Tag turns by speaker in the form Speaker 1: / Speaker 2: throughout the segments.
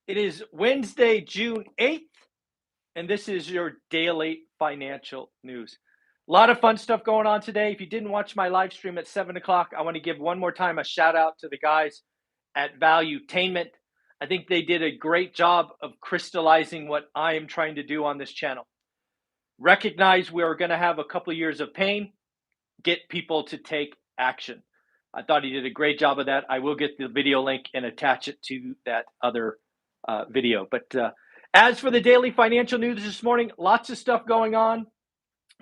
Speaker 1: It is Wednesday, June 8th, and this is your daily financial news. A lot of fun stuff going on today. If you didn't watch my live stream at 7 o'clock, I want to give one more time a shout out to the guys at Valuetainment. I think they did a great job of crystallizing what I am trying to do on this channel. Recognize we're going to have a couple of years of pain, get people to take action. I thought he did a great job of that. I will get the video link and attach it to that other video. But as for the daily financial news this morning, lots of stuff going on.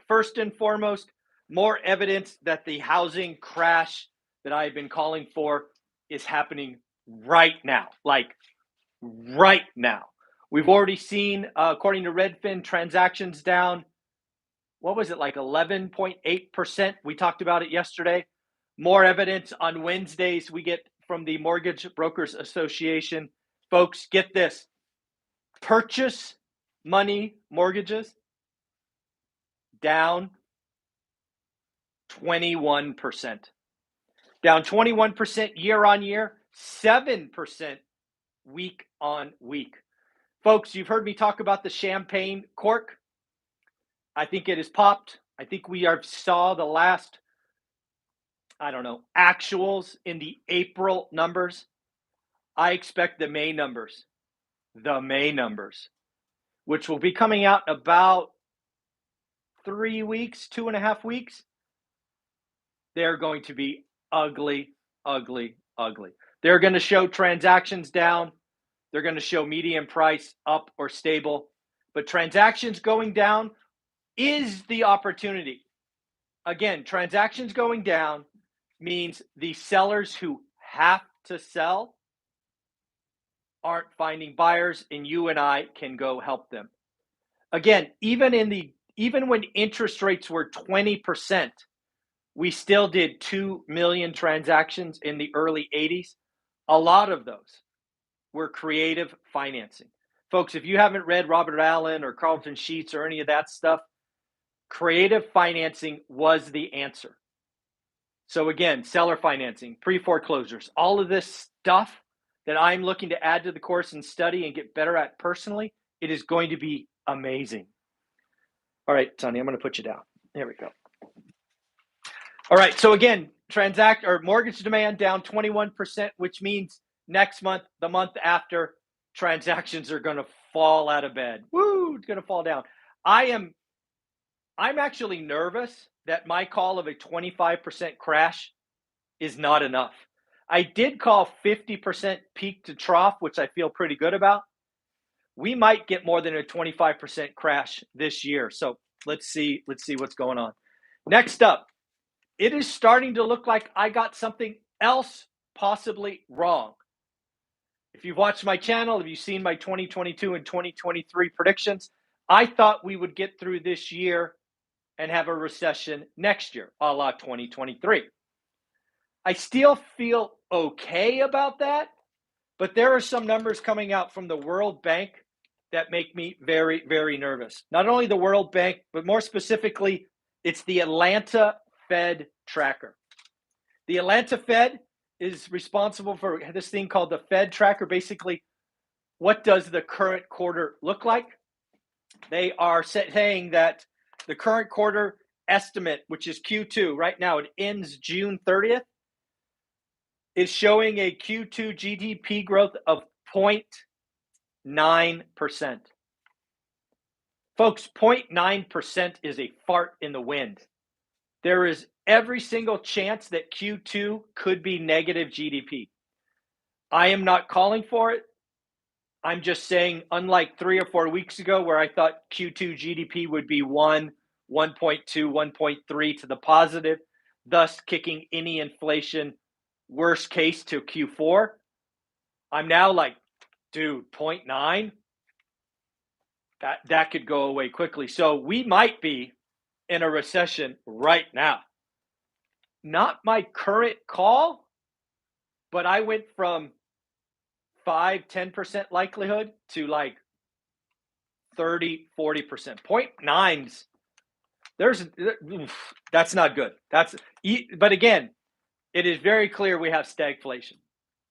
Speaker 1: First and foremost, more evidence that the housing crash that I've been calling for is happening right now, like right now. We've already seen, according to Redfin, transactions down, what was it, like 11.8%? We talked about it yesterday. More evidence on Wednesdays we get from the Mortgage Brokers Association. Folks, get this. Purchase money mortgages down 21%. Down 21% year on year, 7% week on week. Folks, you've heard me talk about the champagne cork. I think it has popped. I think we saw the last, actuals in the April numbers. I expect the May numbers, which will be coming out about 3 weeks, 2.5 weeks. They're going to be ugly, ugly, ugly. They're going to show transactions down. They're going to show median price up or stable. But transactions going down is the opportunity. Again, transactions going down means the sellers who have to sell aren't finding buyers, and you and I can go help them. Again, even when interest rates were 20%, we still did 2 million transactions in the early 80s. A lot of those were creative financing. Folks, if you haven't read Robert Allen or Carlton Sheets or any of that stuff, creative financing was the answer. So again, seller financing, pre-foreclosures, all of this stuff that I'm looking to add to the course and study and get better at personally, it is going to be amazing. All right, Sonny, I'm going to put you down. There we go. All right, so again, mortgage demand down 21%, which means next month, the month after, transactions are going to fall out of bed. Woo, it's going to fall down. I'm actually nervous that my call of a 25% crash is not enough. I did call 50% peak to trough, which I feel pretty good about. We might get more than a 25% crash this year. So let's see what's going on. Next up, it is starting to look like I got something else possibly wrong. If you've watched my channel, if you've seen my 2022 and 2023 predictions, I thought we would get through this year and have a recession next year, a la 2023. I still feel okay about that, but there are some numbers coming out from the World Bank that make me very, very nervous. Not only the World Bank, but more specifically, it's the Atlanta Fed tracker. The Atlanta Fed is responsible for this thing called the Fed tracker. Basically, what does the current quarter look like? They are saying that the current quarter estimate, which is Q2, right now it ends June 30th, is showing a Q2 GDP growth of 0.9%. Folks, 0.9% is a fart in the wind. There is every single chance that Q2 could be negative GDP. I am not calling for it. I'm just saying, unlike 3 or 4 weeks ago where I thought Q2 GDP would be 1, 1.2, 1.3 to the positive, thus kicking any inflation worst case to Q4, I'm now like, dude, 0.9? That could go away quickly. So we might be in a recession right now. Not my current call, but I went from 5-10% likelihood to like 30-40%. 0.9s, that's not good. But again, it is very clear we have stagflation.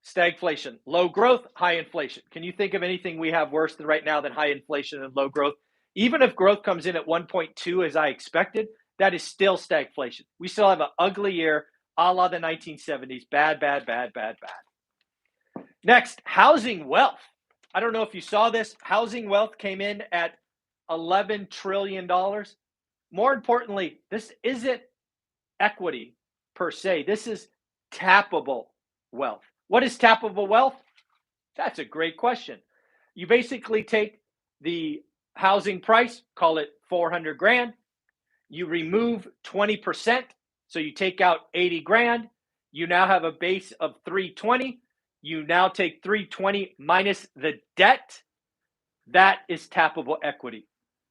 Speaker 1: Stagflation, low growth, high inflation. Can you think of anything we have worse than right now than high inflation and low growth? Even if growth comes in at 1.2 as I expected, that is still stagflation. We still have an ugly year, a la the 1970s. Bad, bad, bad, bad, bad. Next, housing wealth. I don't know if you saw this. Housing wealth came in at $11 trillion. More importantly, this isn't equity per se. This is tappable wealth. What is tappable wealth? That's a great question. You basically take the housing price, call it 400 grand. You remove 20%. So you take out 80 grand. You now have a base of 320. You now take 320 minus the debt. That is tappable equity.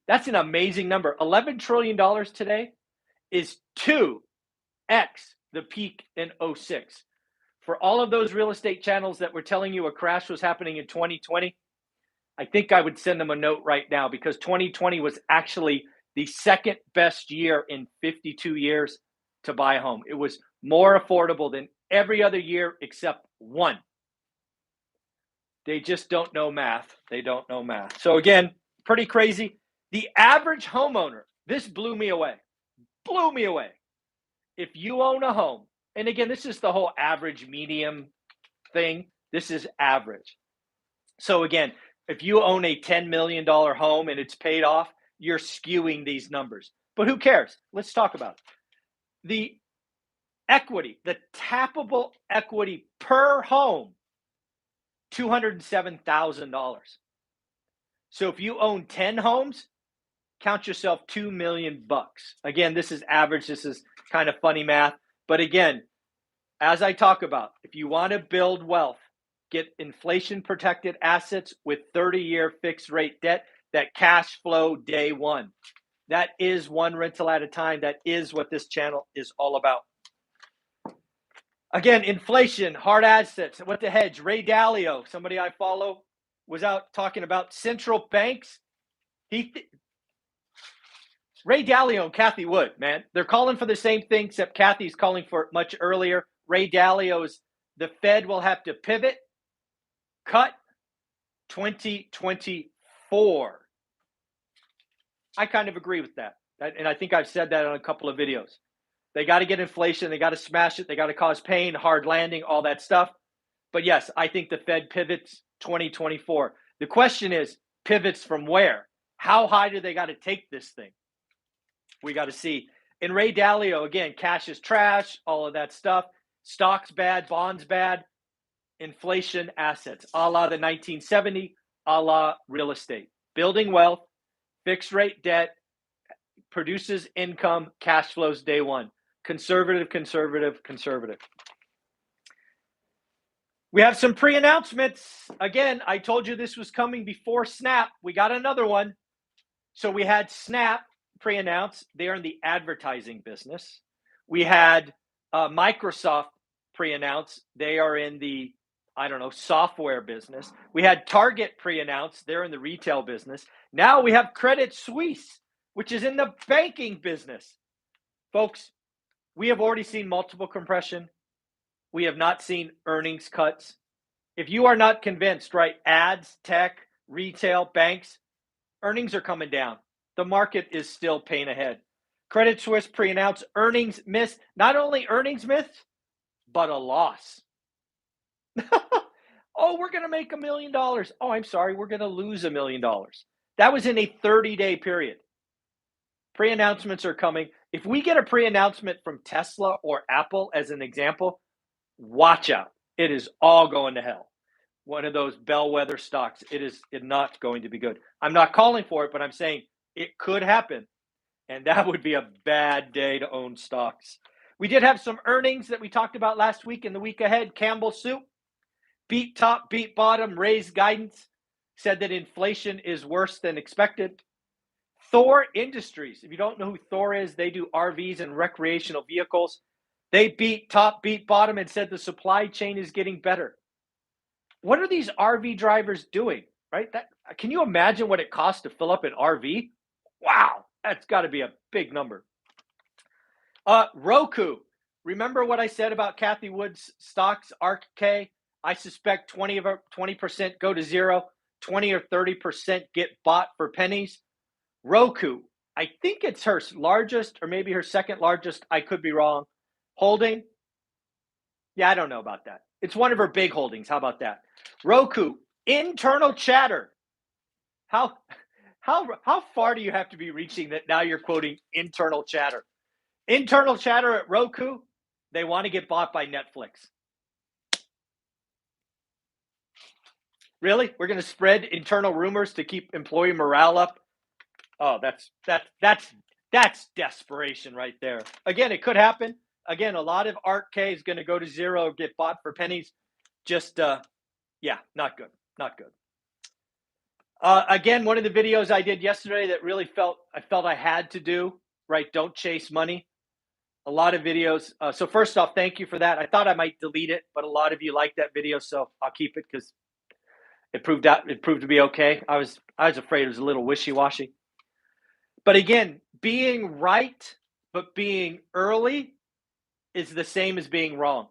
Speaker 1: That's an amazing number. $11 trillion today is 2x the peak in 06. For all of those real estate channels that were telling you a crash was happening in 2020, I think I would send them a note right now, because 2020 was actually the second best year in 52 years to buy a home. It was more affordable than every other year except one. They just don't know math. They don't know math. So again, pretty crazy. The average homeowner, this blew me away. Blew me away. If you own a home, and again, this is the whole average medium thing. This is average. So again, if you own a $10 million home and it's paid off, you're skewing these numbers. But who cares? Let's talk about it. The equity, the tappable equity per home, $207,000. So if you own 10 homes, count yourself $2 million. Again, this is average. This is kind of funny math. But again, as I talk about, if you want to build wealth, get inflation protected assets with 30-year fixed rate debt that cash flow day one. That is one rental at a time. That is what this channel is all about. Again, inflation, hard assets, what to hedge. Ray Dalio, somebody I follow, was out talking about central banks. Ray Dalio and Cathie Wood, man, they're calling for the same thing, except Cathie's calling for it much earlier. Ray Dalio's, the Fed will have to pivot, cut 2024. I kind of agree with that. And I think I've said that on a couple of videos. They got to get inflation. They got to smash it. They got to cause pain, hard landing, all that stuff. But yes, I think the Fed pivots 2024. The question is, pivots from where? How high do they got to take this thing? We got to see. In Ray Dalio, again, cash is trash, all of that stuff. Stocks bad, bonds bad, inflation assets, a la the 1970, a la real estate. Building wealth, fixed rate debt, produces income, cash flows day one. Conservative, conservative, conservative. We have some pre-announcements. Again, I told you this was coming before Snap. We got another one. So we had Snap pre-announce. They are in the advertising business. We had Microsoft pre-announce. They are in the, software business. We had Target pre-announce. They're in the retail business. Now we have Credit Suisse, which is in the banking business. Folks, we have already seen multiple compression. We have not seen earnings cuts. If you are not convinced, right, ads, tech, retail, banks, earnings are coming down. The market is still paying ahead. Credit Suisse pre-announced earnings miss, not only earnings miss, but a loss. Oh, we're going to make $1 million. Oh, I'm sorry, we're going to lose $1 million. That was in a 30-day period. Pre-announcements are coming. If we get a pre-announcement from Tesla or Apple, as an example, watch out. It is all going to hell. One of those bellwether stocks. It is not going to be good. I'm not calling for it, but I'm saying it could happen. And that would be a bad day to own stocks. We did have some earnings that we talked about last week and the week ahead. Campbell Soup, beat top, beat bottom, raised guidance, said that inflation is worse than expected. Thor Industries, if you don't know who Thor is, they do RVs and recreational vehicles. They beat top, beat bottom, and said the supply chain is getting better. What are these RV drivers doing, right? Can you imagine what it costs to fill up an RV? Wow, that's got to be a big number. Roku, remember what I said about Cathie Wood's stocks, ARK-K? I suspect 20% go to zero, 20 or 30% get bought for pennies. Roku, I think it's her largest or maybe her second largest, I could be wrong, holding. Yeah, I don't know about that. It's one of her big holdings. How about that? Roku, internal chatter. How how far do you have to be reaching that now you're quoting internal chatter? Internal chatter at Roku, they want to get bought by Netflix. Really? We're going to spread internal rumors to keep employee morale up? Oh, that's desperation right there. Again, it could happen. Again, a lot of Art K is going to go to zero, get bought for pennies. Just yeah, not good. Not good. Again, one of the videos I did yesterday that really felt I had to do, right? Don't chase money. A lot of videos. So first off, thank you for that. I thought I might delete it, but a lot of you liked that video, so I'll keep it because it proved to be okay. I was afraid it was a little wishy-washy. But again, being right but being early is the same as being wrong.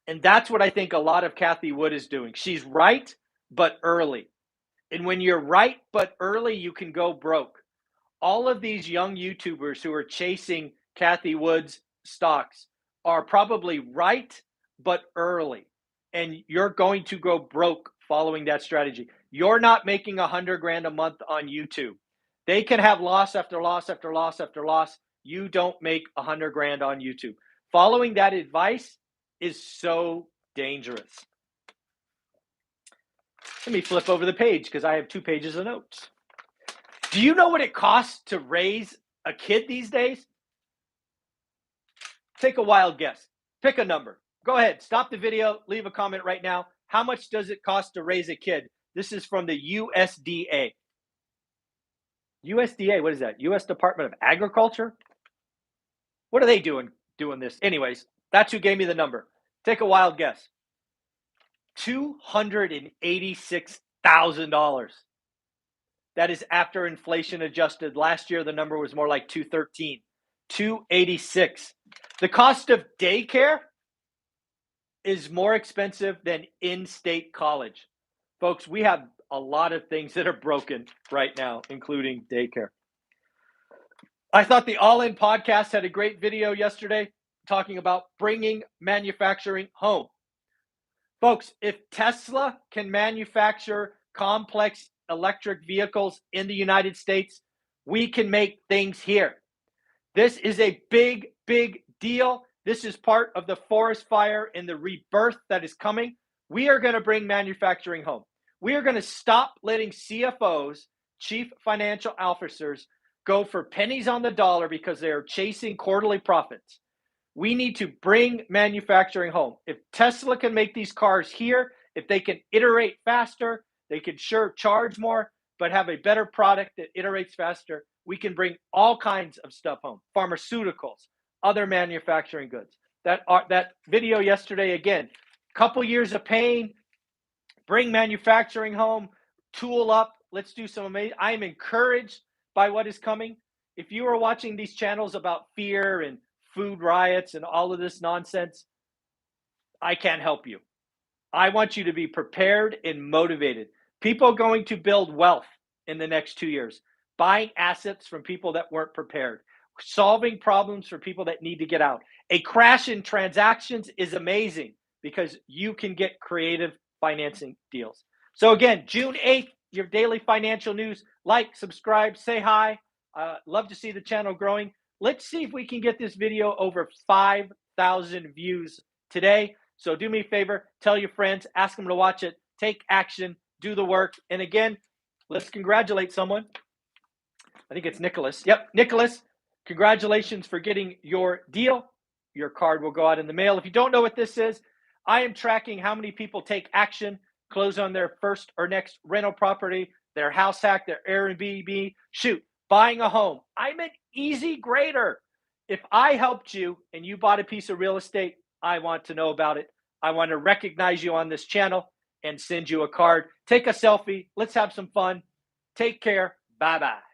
Speaker 1: And that's what I think a lot of Cathie Wood is doing. She's right but early. And when you're right but early, you can go broke. All of these young YouTubers who are chasing Cathie Wood's stocks are probably right but early. And you're going to go broke following that strategy. You're not making $100,000 a month on YouTube. They can have loss after loss after loss after loss. You don't make $100,000 on YouTube. Following that advice is so dangerous. Let me flip over the page because I have 2 pages of notes. Do you know what it costs to raise a kid these days? Take a wild guess. Pick a number. Go ahead. Stop the video. Leave a comment right now. How much does it cost to raise a kid? This is from the USDA. USDA, what is that? U.S. Department of Agriculture? What are they doing this? Anyways, that's who gave me the number. Take a wild guess. $286,000. That is after inflation adjusted. Last year, the number was more like 213. 286. The cost of daycare is more expensive than in-state college. Folks, we have a lot of things that are broken right now, including daycare. I thought the All In podcast had a great video yesterday talking about bringing manufacturing home. Folks, if Tesla can manufacture complex electric vehicles in the United States, we can make things here. This is a big, big deal. This is part of the forest fire and the rebirth that is coming. We are going to bring manufacturing home. We are going to stop letting CFOs, chief financial officers, go for pennies on the dollar because they are chasing quarterly profits. We need to bring manufacturing home. If Tesla can make these cars here, if they can iterate faster, they can sure charge more, but have a better product that iterates faster. We can bring all kinds of stuff home, pharmaceuticals, other manufacturing goods. That video yesterday, again, couple years of pain, bring manufacturing home, tool up, let's do some amazing. I am encouraged by what is coming. If you are watching these channels about fear and food riots and all of this nonsense, I can't help you. I want you to be prepared and motivated. People are going to build wealth in the next 2 years, buying assets from people that weren't prepared, solving problems for people that need to get out. A crash in transactions is amazing because you can get creative financing deals. So again, June 8th, your daily financial news. Like, subscribe, say hi. Love to see the channel growing. Let's see if we can get this video over 5,000 views today. So do me a favor, tell your friends, ask them to watch it, take action, do the work. And again, let's congratulate someone. I think it's Nicholas. Yep, Nicholas, congratulations for getting your deal. Your card will go out in the mail. If you don't know what this is, I am tracking how many people take action, close on their first or next rental property, their house hack, their Airbnb, buying a home. I'm an easy grader. If I helped you and you bought a piece of real estate, I want to know about it. I want to recognize you on this channel and send you a card. Take a selfie. Let's have some fun. Take care. Bye-bye.